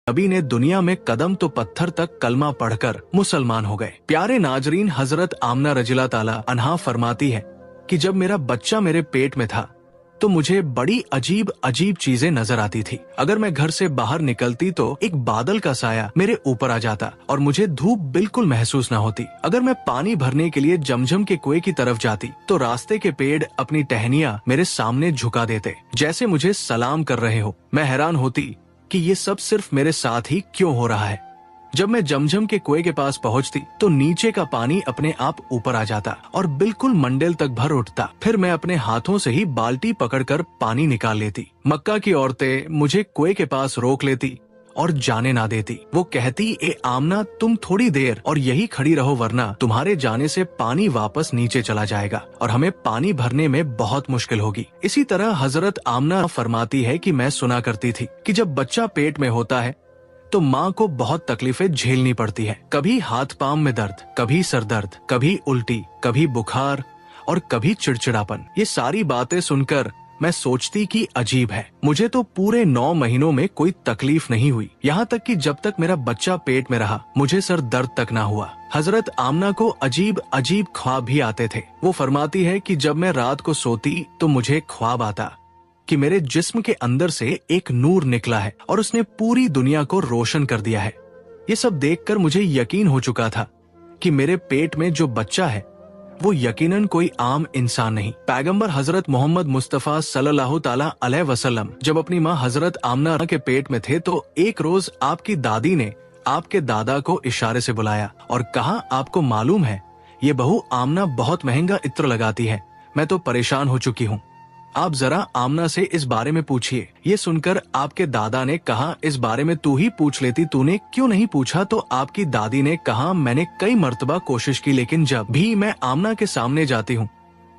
नबी ने दुनिया में कदम तो पत्थर तक कलमा पढ़कर मुसलमान हो गए। प्यारे नाजरीन, हजरत आमना रज़ियल्लाहु ताला अन्हा फरमाती है कि जब मेरा बच्चा मेरे पेट में था तो मुझे बड़ी अजीब अजीब चीजें नजर आती थी। अगर मैं घर से बाहर निकलती तो एक बादल का साया मेरे ऊपर आ जाता और मुझे धूप बिल्कुल महसूस न होती। अगर मैं पानी भरने के लिए जमजम के कुएं की तरफ जाती तो रास्ते के पेड़ अपनी टहनियां मेरे सामने झुका देते, जैसे मुझे सलाम कर रहे हो। मैं हैरान होती कि ये सब सिर्फ मेरे साथ ही क्यों हो रहा है। जब मैं जमजम के कुएं के पास पहुंचती तो नीचे का पानी अपने आप ऊपर आ जाता और बिल्कुल मंडेल तक भर उठता। फिर मैं अपने हाथों से ही बाल्टी पकड़कर पानी निकाल लेती। मक्का की औरतें मुझे कुएं के पास रोक लेती और जाने ना देती। वो कहती, ए आमना, तुम थोड़ी देर और यही खड़ी रहो, वरना तुम्हारे जाने से पानी वापस नीचे चला जाएगा और हमें पानी भरने में बहुत मुश्किल होगी। इसी तरह हजरत आमना फरमाती है कि मैं सुना करती थी कि जब बच्चा पेट में होता है तो माँ को बहुत तकलीफें झेलनी पड़ती है। कभी हाथ पांव में दर्द, कभी सर दर्द, कभी उल्टी, कभी बुखार और कभी चिड़चिड़ापन। ये सारी बातें सुनकर मैं सोचती कि अजीब है, मुझे तो पूरे 9 महीनों में कोई तकलीफ नहीं हुई। यहाँ तक कि जब तक मेरा बच्चा पेट में रहा मुझे सर दर्द तक ना हुआ। हजरत आमना को अजीब अजीब ख्वाब भी आते थे। वो फरमाती है कि जब मैं रात को सोती तो मुझे ख्वाब आता कि मेरे जिस्म के अंदर से एक नूर निकला है और उसने पूरी दुनिया को रोशन कर दिया है। ये सब देखकर मुझे यकीन हो चुका था कि मेरे पेट में जो बच्चा है वो यकीनन कोई आम इंसान नहीं। पैगंबर हजरत मोहम्मद मुस्तफा सल्लल्लाहु ताला अलैहि वसल्लम जब अपनी माँ हजरत आमना के पेट में थे तो एक रोज आपकी दादी ने आपके दादा को इशारे से बुलाया और कहा, आपको मालूम है ये बहू आमना बहुत महंगा इत्र लगाती है, मैं तो परेशान हो चुकी हूँ, आप जरा आमना से इस बारे में पूछिए। ये सुनकर आपके दादा ने कहा, इस बारे में तू ही पूछ लेती, तूने क्यों नहीं पूछा? तो आपकी दादी ने कहा, मैंने कई मर्तबा कोशिश की, लेकिन जब भी मैं आमना के सामने जाती हूँ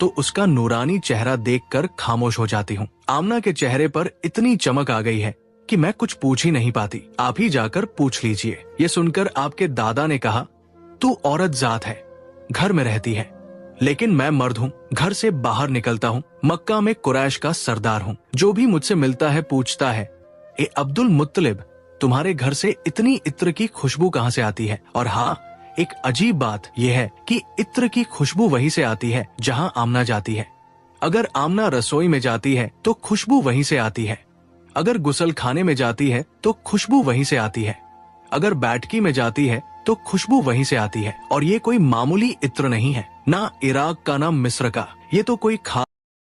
तो उसका नूरानी चेहरा देखकर खामोश हो जाती हूँ। आमना के चेहरे पर इतनी चमक आ गई है कि मैं कुछ पूछ ही नहीं पाती, आप ही जाकर पूछ लीजिए। ये सुनकर आपके दादा ने कहा, तू औरत जात है, घर में रहती है, लेकिन मैं मर्द हूँ, घर से बाहर निकलता हूँ, मक्का में कुरैश का सरदार हूँ। जो भी मुझसे मिलता है पूछता है, ए अब्दुल मुत्तलिब, तुम्हारे घर से इतनी इत्र की खुशबू कहाँ से आती है? और हाँ, एक अजीब बात यह है कि इत्र की खुशबू वहीं से आती है जहाँ आमना जाती है। अगर आमना रसोई में जाती है तो खुशबू वहीं से आती है, अगर गुसल खाने में जाती है तो खुशबू वहीं से आती है, अगर बैठकी में जाती है तो खुशबू वहीं से आती है। और ये कोई मामूली इत्र नहीं है, ना इराक का ना मिस्र का, ये तो कोई